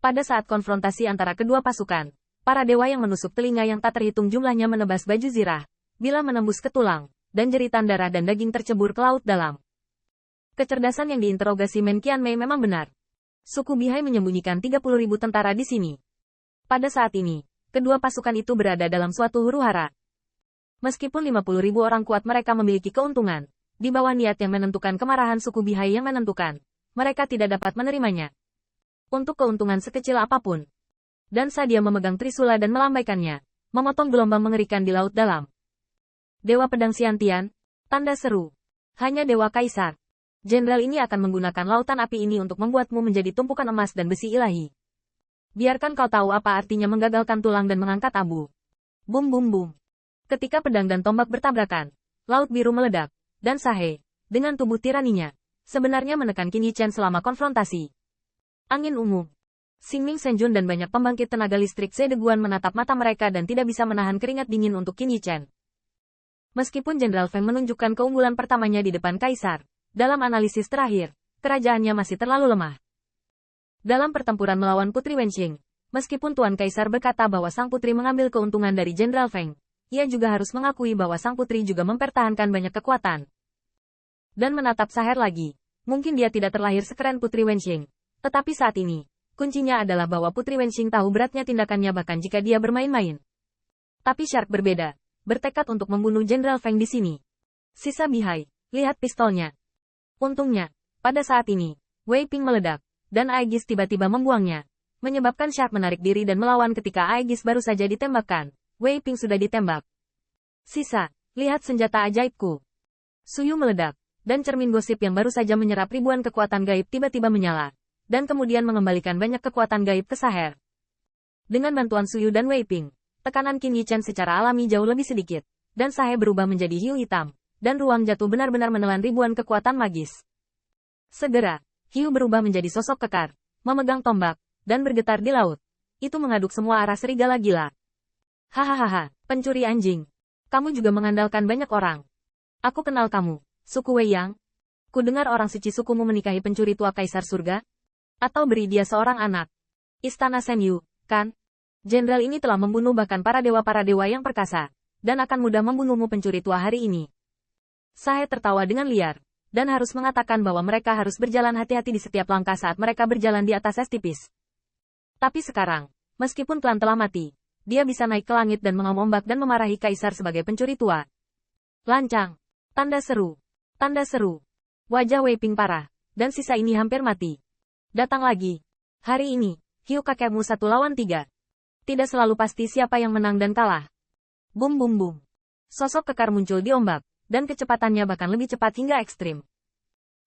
Pada saat konfrontasi antara kedua pasukan, para dewa yang menusuk telinga yang tak terhitung jumlahnya menebas baju Zirah, bila menembus ke tulang, dan jeritan darah dan daging tercebur ke laut dalam. Kecerdasan yang diinterogasi Men Qianmei memang benar. Suku Bihai menyembunyikan 30.000 tentara di sini. Pada saat ini, kedua pasukan itu berada dalam suatu huru-hara. Meskipun 50.000 orang kuat mereka memiliki keuntungan, di bawah niat yang menentukan kemarahan suku Bihai yang menentukan, mereka tidak dapat menerimanya. Untuk keuntungan sekecil apapun. Dan saat dia memegang trisula dan melambaikannya, memotong gelombang mengerikan di laut dalam. Dewa Pedang Xiantian, tanda seru. Hanya Dewa Kaisar. Jenderal ini akan menggunakan lautan api ini untuk membuatmu menjadi tumpukan emas dan besi ilahi. Biarkan kau tahu apa artinya menggagalkan tulang dan mengangkat abu. Bum bum bum. Ketika pedang dan tombak bertabrakan, laut biru meledak, dan Sahe, dengan tubuh tiraninya, sebenarnya menekan Qin Yichen selama konfrontasi. Angin ungu. Xingming Senjun dan banyak pembangkit tenaga listrik Sedeguan menatap mata mereka dan tidak bisa menahan keringat dingin untuk Qin Yichen. Meskipun Jenderal Feng menunjukkan keunggulan pertamanya di depan Kaisar, dalam analisis terakhir, kerajaannya masih terlalu lemah. Dalam pertempuran melawan Putri Wenqing, meskipun Tuan Kaisar berkata bahwa sang putri mengambil keuntungan dari Jenderal Feng, ia juga harus mengakui bahwa sang putri juga mempertahankan banyak kekuatan. Dan menatap Saher lagi, mungkin dia tidak terlahir sekeren Putri Wenqing. Tetapi saat ini, kuncinya adalah bahwa Putri Wenqing tahu beratnya tindakannya bahkan jika dia bermain-main. Tapi Shark berbeda, bertekad untuk membunuh Jenderal Feng di sini. Sisa Bihai, lihat pistolnya. Untungnya, pada saat ini, Wei Ping meledak, dan Aegis tiba-tiba membuangnya, menyebabkan Shark menarik diri dan melawan ketika Aegis baru saja ditembakkan. Wei Ping sudah ditembak. Sisa, lihat senjata ajaibku. Suyu meledak, dan cermin gosip yang baru saja menyerap ribuan kekuatan gaib tiba-tiba menyala. Dan kemudian mengembalikan banyak kekuatan gaib ke Saher. Dengan bantuan Suyu dan Wei Ping, tekanan Qin Yichen secara alami jauh lebih sedikit, dan Saher berubah menjadi hiu hitam, dan ruang jatuh benar-benar menelan ribuan kekuatan magis. Segera, hiu berubah menjadi sosok kekar, memegang tombak, dan bergetar di laut. Itu mengaduk semua arah serigala gila. Hahaha, pencuri anjing. Kamu juga mengandalkan banyak orang. Aku kenal kamu, suku Wei Yang. Ku dengar orang suci sukumu menikahi pencuri tua Kaisar Surga. Atau beri dia seorang anak. Istana Senyu, kan? Jenderal ini telah membunuh bahkan para dewa yang perkasa, dan akan mudah membunuhmu pencuri tua hari ini. Sahe tertawa dengan liar, dan harus mengatakan bahwa mereka harus berjalan hati-hati di setiap langkah saat mereka berjalan di atas es tipis. Tapi sekarang, meskipun klan telah mati, dia bisa naik ke langit dan mengombak dan memarahi Kaisar sebagai pencuri tua. Lancang. Tanda seru. Tanda seru. Wajah Wei Ping parah, dan sisa ini hampir mati. Datang lagi. Hari ini, hiu kakekmu 1 lawan 3. Tidak selalu pasti siapa yang menang dan kalah. Bum bum bum. Sosok kekar muncul di ombak, dan kecepatannya bahkan lebih cepat hingga ekstrim.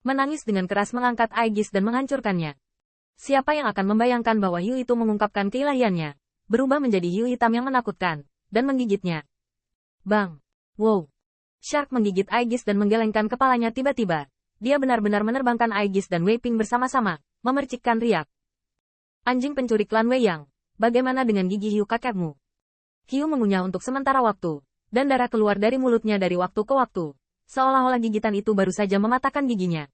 Menangis dengan keras mengangkat Aegis dan menghancurkannya. Siapa yang akan membayangkan bahwa hiu itu mengungkapkan keilahiannya, berubah menjadi hiu hitam yang menakutkan, dan menggigitnya. Bang. Wow. Shark menggigit Aegis dan menggelengkan kepalanya tiba-tiba. Dia benar-benar menerbangkan Aegis dan Wei Ping bersama-sama, memercikkan riak. Anjing pencuri klan Wei Yang, bagaimana dengan gigi hiu kakekmu? Hiu mengunyah untuk sementara waktu, dan darah keluar dari mulutnya dari waktu ke waktu, seolah-olah gigitan itu baru saja mematahkan giginya.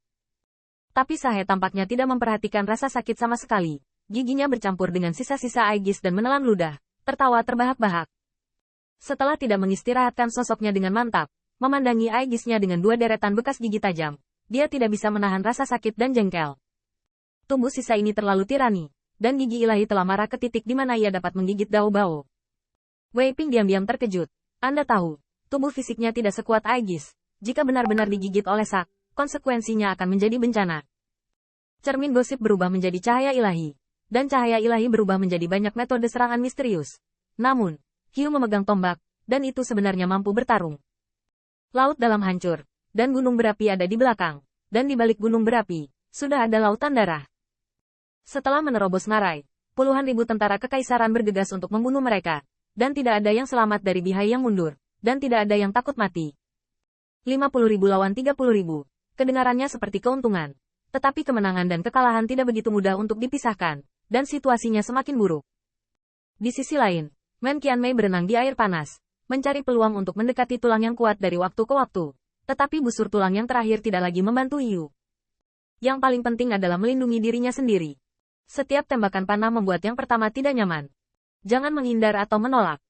Tapi Sahe tampaknya tidak memperhatikan rasa sakit sama sekali. Giginya bercampur dengan sisa-sisa Aegis dan menelan ludah, tertawa terbahak-bahak. Setelah tidak mengistirahatkan sosoknya dengan mantap, memandangi Aegisnya dengan 2 deretan bekas gigi tajam, dia tidak bisa menahan rasa sakit dan jengkel. Tubuh sisa ini terlalu tirani, dan gigi ilahi telah marah ke titik di mana ia dapat menggigit Dao Bao. Wei Ping diam-diam terkejut. Anda tahu, tubuh fisiknya tidak sekuat Aegis. Jika benar-benar digigit oleh Sak, konsekuensinya akan menjadi bencana. Cermin gosip berubah menjadi cahaya ilahi, dan cahaya ilahi berubah menjadi banyak metode serangan misterius. Namun, hiu memegang tombak, dan itu sebenarnya mampu bertarung. Laut dalam hancur, dan gunung berapi ada di belakang, dan di balik gunung berapi, sudah ada lautan darah. Setelah menerobos ngarai, puluhan ribu tentara kekaisaran bergegas untuk membunuh mereka, dan tidak ada yang selamat dari Bihai yang mundur, dan tidak ada yang takut mati. 50.000 lawan 30.000, kedengarannya seperti keuntungan, tetapi kemenangan dan kekalahan tidak begitu mudah untuk dipisahkan, dan situasinya semakin buruk. Di sisi lain, Men Qianmei berenang di air panas, mencari peluang untuk mendekati tulang yang kuat dari waktu ke waktu, tetapi busur tulang yang terakhir tidak lagi membantu Hiu. Yang paling penting adalah melindungi dirinya sendiri. Setiap tembakan panah membuat yang pertama tidak nyaman. Jangan menghindar atau menolak.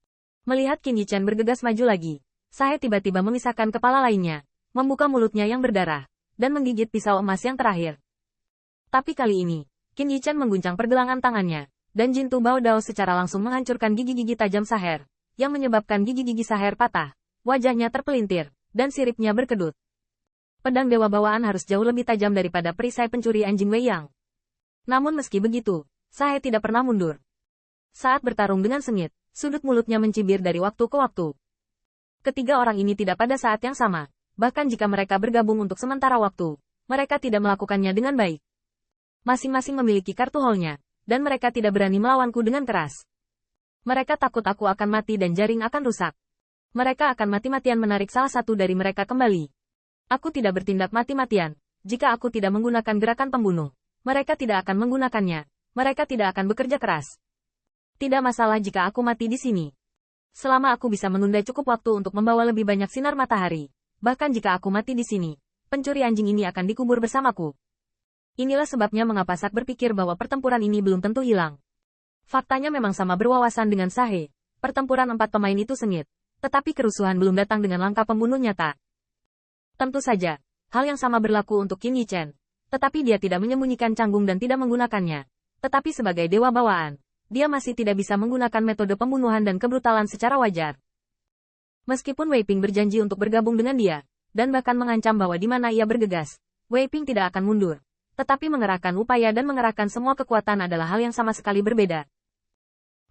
Melihat Qin Yichen bergegas maju lagi, Sahe tiba-tiba memisahkan kepala lainnya, membuka mulutnya yang berdarah, dan menggigit pisau emas yang terakhir. Tapi kali ini, Qin Yichen mengguncang pergelangan tangannya, dan Jintu Bao Dao secara langsung menghancurkan gigi-gigi tajam Saher, yang menyebabkan gigi-gigi Saher patah, wajahnya terpelintir, dan siripnya berkedut. Pedang dewa bawaan harus jauh lebih tajam daripada perisai pencuri anjing Wei Yang. Namun meski begitu, Sahe tidak pernah mundur. Saat bertarung dengan sengit, sudut mulutnya mencibir dari waktu ke waktu. Ketiga orang ini tidak pada saat yang sama, bahkan jika mereka bergabung untuk sementara waktu, mereka tidak melakukannya dengan baik. Masing-masing memiliki kartu hole-nya, dan mereka tidak berani melawanku dengan keras. Mereka takut aku akan mati dan jaring akan rusak. Mereka akan mati-matian menarik salah satu dari mereka kembali. Aku tidak bertindak mati-matian, jika aku tidak menggunakan gerakan pembunuh. Mereka tidak akan menggunakannya, mereka tidak akan bekerja keras. Tidak masalah jika aku mati di sini. Selama aku bisa menunda cukup waktu untuk membawa lebih banyak sinar matahari, bahkan jika aku mati di sini, pencuri anjing ini akan dikubur bersamaku. Inilah sebabnya mengapa Sak berpikir bahwa pertempuran ini belum tentu hilang. Faktanya memang sama berwawasan dengan Sahe. Pertempuran 4 pemain itu sengit, tetapi kerusuhan belum datang dengan langkah pembunuh nyata. Tentu saja, hal yang sama berlaku untuk Qin Yichen, tetapi dia tidak menyembunyikan canggung dan tidak menggunakannya. Tetapi sebagai dewa bawaan, dia masih tidak bisa menggunakan metode pembunuhan dan kebrutalan secara wajar. Meskipun Wei Ping berjanji untuk bergabung dengan dia, dan bahkan mengancam bahwa di mana ia bergegas, Wei Ping tidak akan mundur. Tetapi mengerahkan upaya dan mengerahkan semua kekuatan adalah hal yang sama sekali berbeda.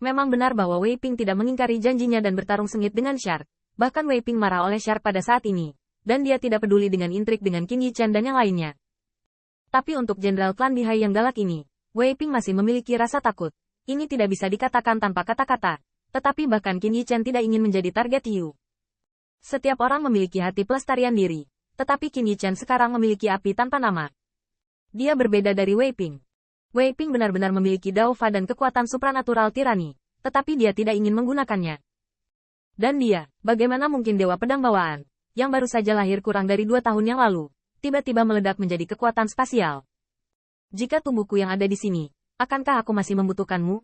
Memang benar bahwa Wei Ping tidak mengingkari janjinya dan bertarung sengit dengan Shark. Bahkan Wei Ping marah oleh Shark pada saat ini, dan dia tidak peduli dengan intrik dengan Qin Yichen dan yang lainnya. Tapi untuk Jenderal Klan Bihai yang galak ini, Wei Ping masih memiliki rasa takut. Ini tidak bisa dikatakan tanpa kata-kata, tetapi bahkan Qin Yichen tidak ingin menjadi target Yu. Setiap orang memiliki hati pelestarian diri, tetapi Qin Yichen sekarang memiliki api tanpa nama. Dia berbeda dari Wei Ping. Wei Ping benar-benar memiliki Daofa dan kekuatan supranatural tirani, tetapi dia tidak ingin menggunakannya. Dan dia, bagaimana mungkin dewa pedang bawaan, yang baru saja lahir kurang dari 2 tahun yang lalu, tiba-tiba meledak menjadi kekuatan spasial. Jika tubuhku yang ada di sini, akankah aku masih membutuhkanmu?